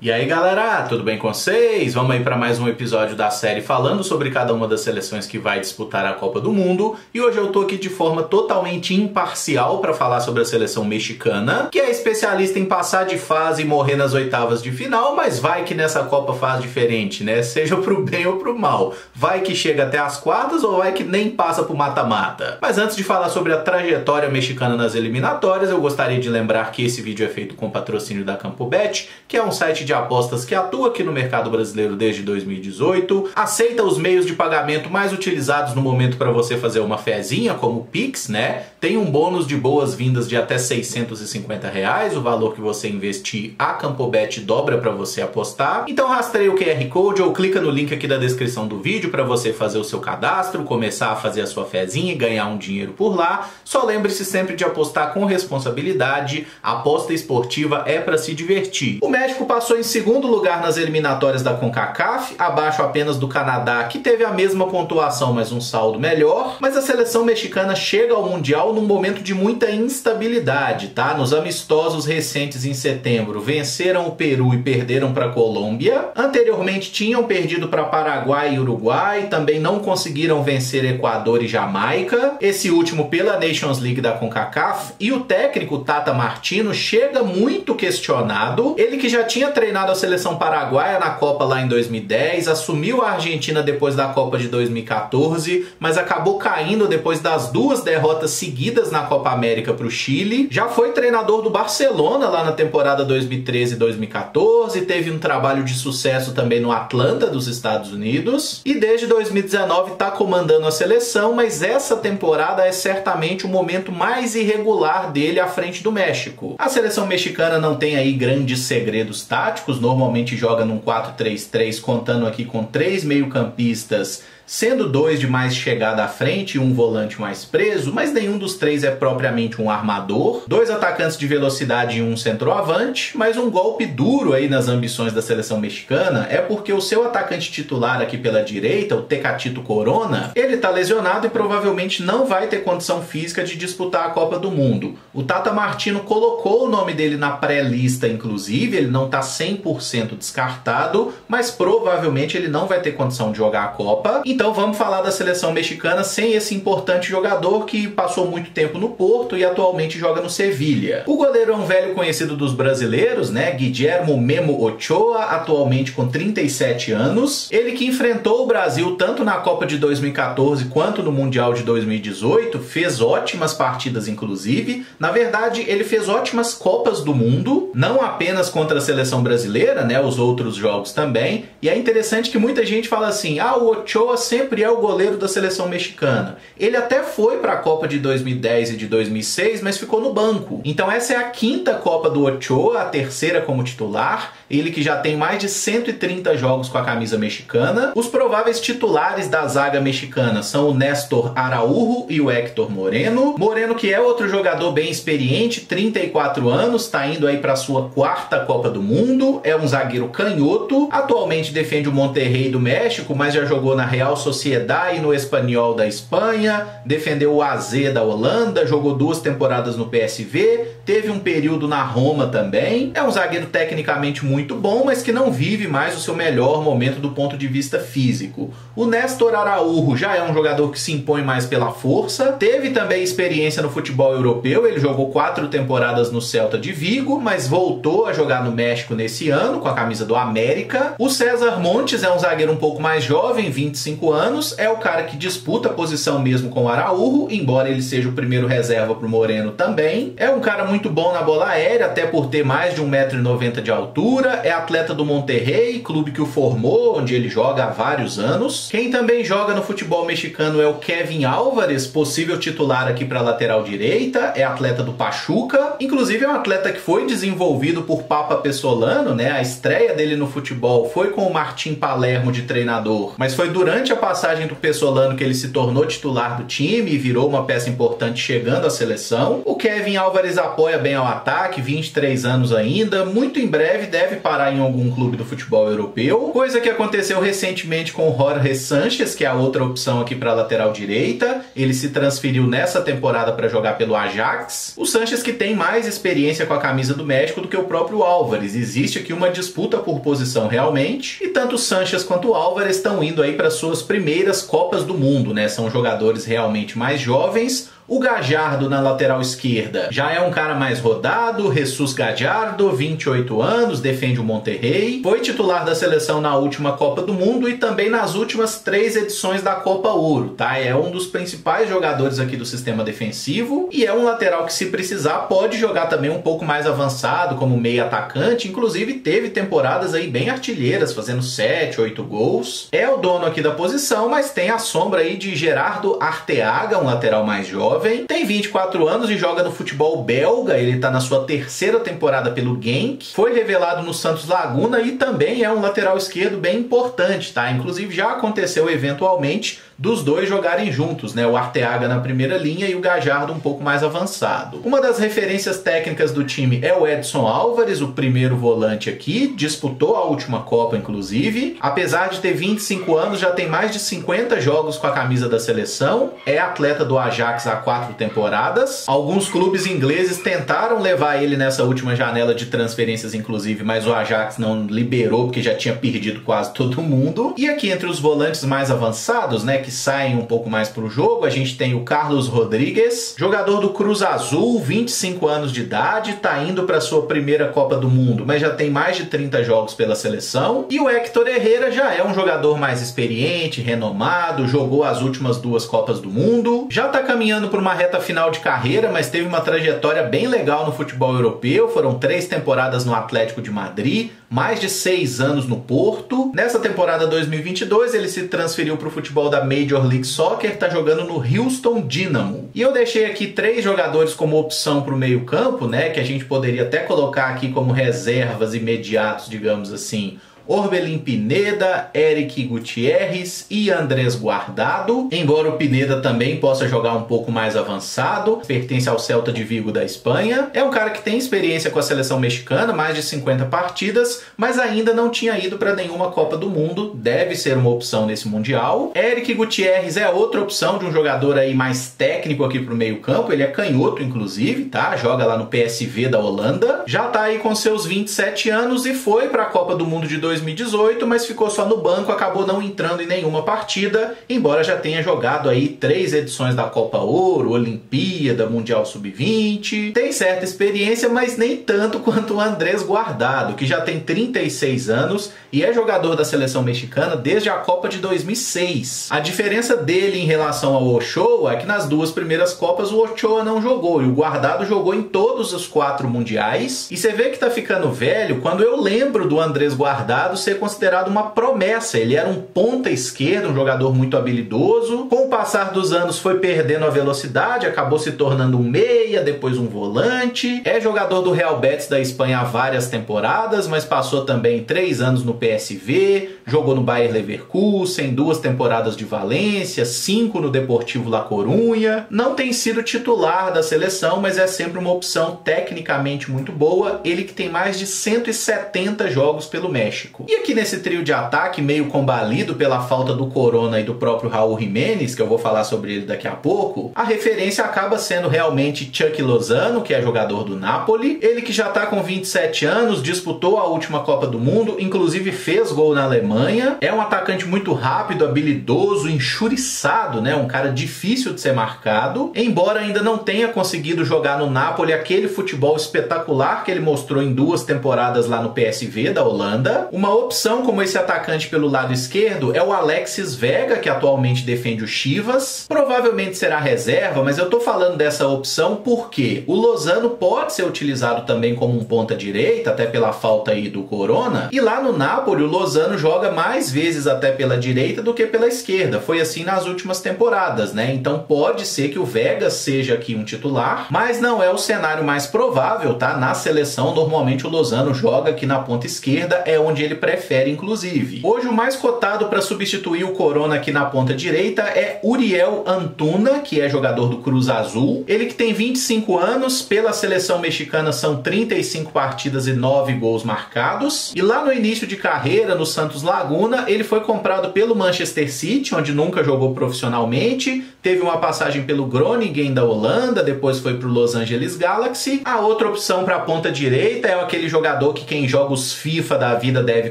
E aí galera, tudo bem com vocês? Vamos aí para mais um episódio da série falando sobre cada uma das seleções que vai disputar a Copa do Mundo. E hoje eu tô aqui de forma totalmente imparcial para falar sobre a seleção mexicana, que é especialista em passar de fase e morrer nas oitavas de final, mas vai que nessa Copa faz diferente, né? Seja pro bem ou pro mal. Vai que chega até as quartas ou vai que nem passa pro mata-mata. Mas antes de falar sobre a trajetória mexicana nas eliminatórias, eu gostaria de lembrar que esse vídeo é feito com patrocínio da CampoBet, que é um site de apostas que atua aqui no mercado brasileiro desde 2018, aceita os meios de pagamento mais utilizados no momento para você fazer uma fezinha, como o Pix, né? Tem um bônus de boas-vindas de até R$650, o valor que você investir, a CampoBet dobra para você apostar. Então rastreia o QR Code ou clica no link aqui da descrição do vídeo para você fazer o seu cadastro, começar a fazer a sua fezinha e ganhar um dinheiro por lá. Só lembre-se sempre de apostar com responsabilidade, a aposta esportiva é para se divertir. O México passou em segundo lugar nas eliminatórias da CONCACAF, abaixo apenas do Canadá, que teve a mesma pontuação, mas um saldo melhor. Mas a seleção mexicana chega ao Mundial num momento de muita instabilidade, tá? Nos amistosos recentes em setembro, venceram o Peru e perderam para a Colômbia. Anteriormente tinham perdido para Paraguai e Uruguai, também não conseguiram vencer Equador e Jamaica, esse último pela Nations League da CONCACAF. E o técnico Tata Martino chega muito questionado, ele que já tinha treinado a seleção paraguaia na Copa lá em 2010, assumiu a Argentina depois da Copa de 2014, mas acabou caindo depois das duas derrotas seguidas na Copa América para o Chile. Já foi treinador do Barcelona lá na temporada 2013 e 2014, teve um trabalho de sucesso também no Atlanta dos Estados Unidos e desde 2019 está comandando a seleção, mas essa temporada é certamente o momento mais irregular dele à frente do México. A seleção mexicana não tem aí grandes segredos táticos, normalmente joga num 4-3-3, contando aqui com 3 meio-campistas, sendo 2 de mais chegada à frente e um volante mais preso, mas nenhum dos 3 é propriamente um armador, 2 atacantes de velocidade e um centroavante, mas um golpe duro aí nas ambições da seleção mexicana é porque o seu atacante titular aqui pela direita, o Tecatito Corona, ele tá lesionado e provavelmente não vai ter condição física de disputar a Copa do Mundo. O Tata Martino colocou o nome dele na pré-lista, inclusive, ele não tá 100% descartado, mas provavelmente ele não vai ter condição de jogar a Copa. Então vamos falar da seleção mexicana sem esse importante jogador que passou muito tempo no Porto e atualmente joga no Sevilha. O goleiro é um velho conhecido dos brasileiros, né? Guillermo Memo Ochoa, atualmente com 37 anos. Ele que enfrentou o Brasil tanto na Copa de 2014 quanto no Mundial de 2018, fez ótimas partidas inclusive. Na verdade, ele fez ótimas Copas do Mundo, não apenas contra a seleção brasileira, né? Os outros jogos também. E é interessante que muita gente fala assim, o Ochoa sempre é o goleiro da seleção mexicana. Ele até foi para a Copa de 2010 e de 2006, mas ficou no banco. Então essa é a 5ª Copa do Ochoa, a 3ª como titular. Ele que já tem mais de 130 jogos com a camisa mexicana. Os prováveis titulares da zaga mexicana são o Néstor Araújo e o Héctor Moreno. Moreno que é outro jogador bem experiente, 34 anos, está indo aí para sua 4ª Copa do Mundo. É um zagueiro canhoto, atualmente defende o Monterrey do México, mas já jogou na Real Sociedad e no Espanyol da Espanha, defendeu o AZ da Holanda, jogou 2 temporadas no PSV, teve um período na Roma também. É um zagueiro tecnicamente muito bom, mas que não vive mais o seu melhor momento do ponto de vista físico. O Néstor Araújo já é um jogador que se impõe mais pela força, teve também experiência no futebol europeu, ele jogou 4 temporadas no Celta de Vigo, mas voltou a jogar no México nesse ano com a camisa do América. O César Montes é um zagueiro um pouco mais jovem, 25 anos, é o cara que disputa a posição mesmo com o Araújo, embora ele seja o primeiro reserva para o Moreno também. É um cara muito bom na bola aérea, até por ter mais de 1,90 m de altura, é atleta do Monterrey, clube que o formou, onde ele joga há vários anos. Quem também joga no futebol mexicano é o Kevin Álvares, possível titular aqui para a lateral direita, é atleta do Pachuca, inclusive é um atleta que foi desenvolvido por Papa Pessolano, né? A estreia dele no futebol foi com o Martim Palermo de treinador, mas foi durante a passagem do Pessolano que ele se tornou titular do time e virou uma peça importante chegando à seleção. O Kevin Álvares apoia bem ao ataque, 23 anos ainda, muito em breve deve deve parar em algum clube do futebol europeu, coisa que aconteceu recentemente com o Jorge Sánchez, que é a outra opção aqui para lateral direita. Ele se transferiu nessa temporada para jogar pelo Ajax. O Sánchez que tem mais experiência com a camisa do México do que o próprio Álvares. Existe aqui uma disputa por posição realmente, e tanto o Sánchez quanto o Álvares estão indo aí para suas primeiras Copas do Mundo, né? São jogadores realmente mais jovens. O Gallardo na lateral esquerda já é um cara mais rodado, Jesus Gallardo, 28 anos, defende o Monterrey, foi titular da seleção na última Copa do Mundo e também nas últimas 3 edições da Copa Ouro, tá? É um dos principais jogadores aqui do sistema defensivo e é um lateral que, se precisar, pode jogar também um pouco mais avançado como meio atacante, inclusive teve temporadas aí bem artilheiras, fazendo 7, 8 gols. É o dono aqui da posição, mas tem a sombra aí de Gerardo Arteaga, um lateral mais jovem. Tem 24 anos e joga no futebol belga. Ele está na sua 3ª temporada pelo Genk. Foi revelado no Santos Laguna e também é um lateral esquerdo bem importante, tá? Inclusive já aconteceu eventualmente dos dois jogarem juntos, né? O Arteaga na primeira linha e o Gallardo um pouco mais avançado. Uma das referências técnicas do time é o Edson Álvares, o primeiro volante aqui, disputou a última Copa inclusive. Apesar de ter 25 anos, já tem mais de 50 jogos com a camisa da seleção, é atleta do Ajax há 4 temporadas. Alguns clubes ingleses tentaram levar ele nessa última janela de transferências inclusive, mas o Ajax não liberou porque já tinha perdido quase todo mundo. E aqui entre os volantes mais avançados, né, que saem um pouco mais para o jogo, a gente tem o Carlos Rodrigues, jogador do Cruz Azul, 25 anos de idade, tá indo para sua primeira Copa do Mundo, mas já tem mais de 30 jogos pela seleção. E o Héctor Herrera já é um jogador mais experiente, renomado, jogou as últimas 2 Copas do Mundo, já tá caminhando por uma reta final de carreira, mas teve uma trajetória bem legal no futebol europeu. Foram 3 temporadas no Atlético de Madrid, mais de 6 anos no Porto. Nessa temporada 2022 ele se transferiu para o futebol da Major League Soccer, tá jogando no Houston Dynamo. E eu deixei aqui 3 jogadores como opção para o meio campo, né, que a gente poderia até colocar aqui como reservas imediatos, digamos assim. Orbelín Pineda, Eric Gutierrez e Andrés Guardado. Embora o Pineda também possa jogar um pouco mais avançado, pertence ao Celta de Vigo da Espanha. É um cara que tem experiência com a seleção mexicana, mais de 50 partidas, mas ainda não tinha ido para nenhuma Copa do Mundo. Deve ser uma opção nesse Mundial. Eric Gutierrez é outra opção de um jogador aí mais técnico aqui pro meio campo. Ele é canhoto, inclusive, tá? Joga lá no PSV da Holanda. Já tá aí com seus 27 anos e foi para a Copa do Mundo de 2018, mas ficou só no banco, acabou não entrando em nenhuma partida, embora já tenha jogado aí 3 edições da Copa Ouro, Olimpíada, Mundial Sub-20. Tem certa experiência, mas nem tanto quanto o Andrés Guardado, que já tem 36 anos e é jogador da seleção mexicana desde a Copa de 2006. A diferença dele em relação ao Ochoa é que nas 2 primeiras Copas o Ochoa não jogou e o Guardado jogou em todos os 4 mundiais. E você vê que tá ficando velho quando eu lembro do Andrés Guardado ser considerado uma promessa. Ele era um ponta esquerdo, um jogador muito habilidoso. Com o passar dos anos foi perdendo a velocidade, acabou se tornando um meia, depois um volante. É jogador do Real Betis da Espanha há várias temporadas, mas passou também 3 anos no PSV, jogou no Bayer Leverkusen, 2 temporadas de Valência, 5 no Deportivo La Coruña. Não tem sido titular da seleção, mas é sempre uma opção tecnicamente muito boa. Ele que tem mais de 170 jogos pelo México. E aqui nesse trio de ataque, meio combalido pela falta do Corona e do próprio Raul Jiménez, que eu vou falar sobre ele daqui a pouco, a referência acaba sendo realmente Chucky Lozano, que é jogador do Napoli. Ele que já está com 27 anos, disputou a última Copa do Mundo, inclusive fez gol na Alemanha. É um atacante muito rápido, habilidoso, enxuriçado, né? Um cara difícil de ser marcado. Embora ainda não tenha conseguido jogar no Napoli aquele futebol espetacular que ele mostrou em 2 temporadas lá no PSV da Holanda. Uma opção como esse atacante pelo lado esquerdo é o Alexis Vega, que atualmente defende o Chivas. Provavelmente será reserva, mas eu tô falando dessa opção porque o Lozano pode ser utilizado também como um ponta direita, até pela falta aí do Corona. E lá no Napoli o Lozano joga mais vezes até pela direita do que pela esquerda. Foi assim nas últimas temporadas, né? Então pode ser que o Vega seja aqui um titular, mas não é o cenário mais provável, tá? Na seleção, normalmente o Lozano joga aqui na ponta esquerda, é onde ele ele prefere, inclusive. Hoje o mais cotado para substituir o Corona aqui na ponta direita é Uriel Antuna, que é jogador do Cruz Azul. Ele que tem 25 anos, pela seleção mexicana são 35 partidas e 9 gols marcados. E lá no início de carreira, no Santos Laguna, ele foi comprado pelo Manchester City, onde nunca jogou profissionalmente. Teve uma passagem pelo Groningen da Holanda, depois foi para o Los Angeles Galaxy. A outra opção para a ponta direita é aquele jogador que quem joga os FIFA da vida deve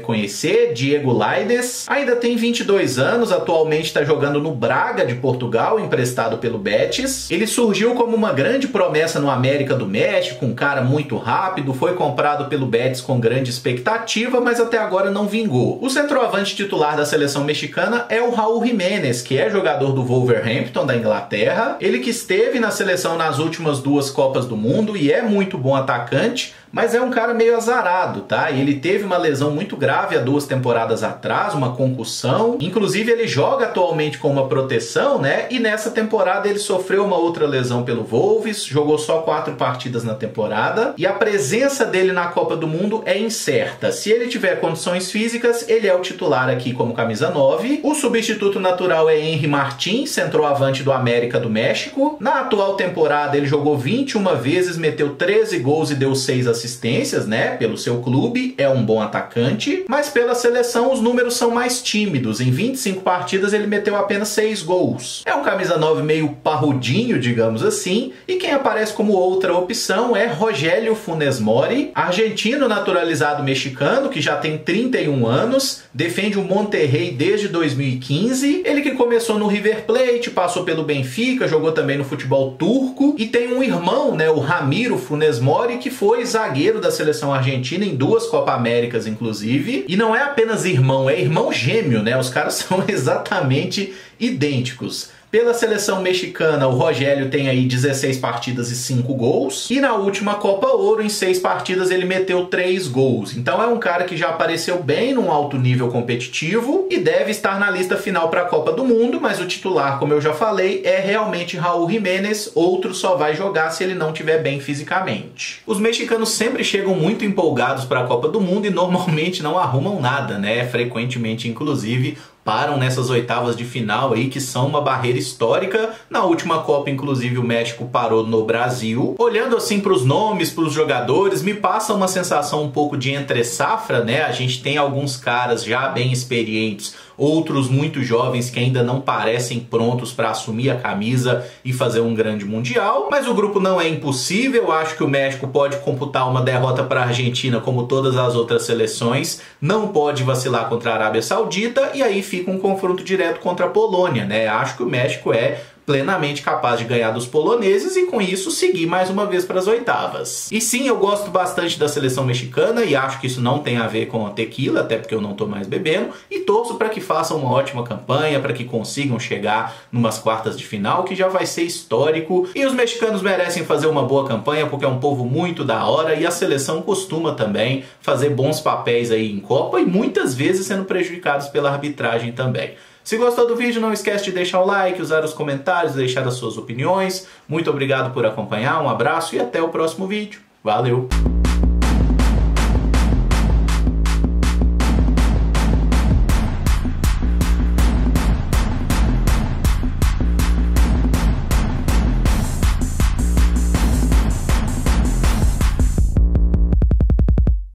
conhecer, Diego Lainez. Ainda tem 22 anos, atualmente está jogando no Braga de Portugal, emprestado pelo Betis. Ele surgiu como uma grande promessa no América do México, um cara muito rápido, foi comprado pelo Betis com grande expectativa, mas até agora não vingou. O centroavante titular da seleção mexicana é o Raúl Jiménez, que é jogador do Wolverhampton da Inglaterra. Ele que esteve na seleção nas últimas 2 Copas do Mundo e é muito bom atacante, mas é um cara meio azarado, tá? E ele teve uma lesão muito grave há 2 temporadas atrás, uma concussão. Inclusive ele joga atualmente com uma proteção, né? E nessa temporada ele sofreu uma outra lesão pelo Wolves, jogou só 4 partidas na temporada. E a presença dele na Copa do Mundo é incerta. Se ele tiver condições físicas, ele é o titular aqui como camisa 9. O substituto natural é Henry Martin, centroavante do América do México. Na atual temporada ele jogou 21 vezes, meteu 13 gols e deu 6 assistências, né, pelo seu clube, é um bom atacante, mas pela seleção os números são mais tímidos. Em 25 partidas ele meteu apenas 6 gols. É um camisa 9 meio parrudinho, digamos assim, e quem aparece como outra opção é Rogério Funes Mori, argentino naturalizado mexicano, que já tem 31 anos, defende o Monterrey desde 2015, ele que começou no River Plate, passou pelo Benfica, jogou também no futebol turco, e tem um irmão, né, o Ramiro Funes Mori, que foi zagueiro da seleção argentina em 2 Copa Américas, inclusive. E não é apenas irmão, é irmão gêmeo, né? Os caras são exatamente idênticos. Pela seleção mexicana, o Rogério tem aí 16 partidas e 5 gols. E na última Copa Ouro, em 6 partidas, ele meteu 3 gols. Então é um cara que já apareceu bem num alto nível competitivo e deve estar na lista final para a Copa do Mundo, mas o titular, como eu já falei, é realmente Raúl Jiménez. Outro só vai jogar se ele não estiver bem fisicamente. Os mexicanos sempre chegam muito empolgados para a Copa do Mundo e normalmente não arrumam nada, né? Frequentemente, inclusive, param nessas oitavas de final aí, que são uma barreira histórica. Na última Copa, inclusive, o México parou no Brasil. Olhando assim para os nomes, para os jogadores, me passa uma sensação um pouco de entre-safra, né? A gente tem alguns caras já bem experientes, outros muito jovens que ainda não parecem prontos para assumir a camisa e fazer um grande mundial, mas o grupo não é impossível. Acho que o México pode computar uma derrota para a Argentina como todas as outras seleções, não pode vacilar contra a Arábia Saudita e aí fica um confronto direto contra a Polônia, né? Acho que o México é plenamente capaz de ganhar dos poloneses e com isso seguir mais uma vez para as oitavas. E sim, eu gosto bastante da seleção mexicana e acho que isso não tem a ver com a tequila, até porque eu não tô mais bebendo, e torço para que façam uma ótima campanha, para que consigam chegar numas quartas de final, que já vai ser histórico. E os mexicanos merecem fazer uma boa campanha porque é um povo muito da hora e a seleção costuma também fazer bons papéis aí em Copa e muitas vezes sendo prejudicados pela arbitragem também. Se gostou do vídeo, não esquece de deixar o like, usar os comentários, deixar as suas opiniões. Muito obrigado por acompanhar, um abraço e até o próximo vídeo. Valeu!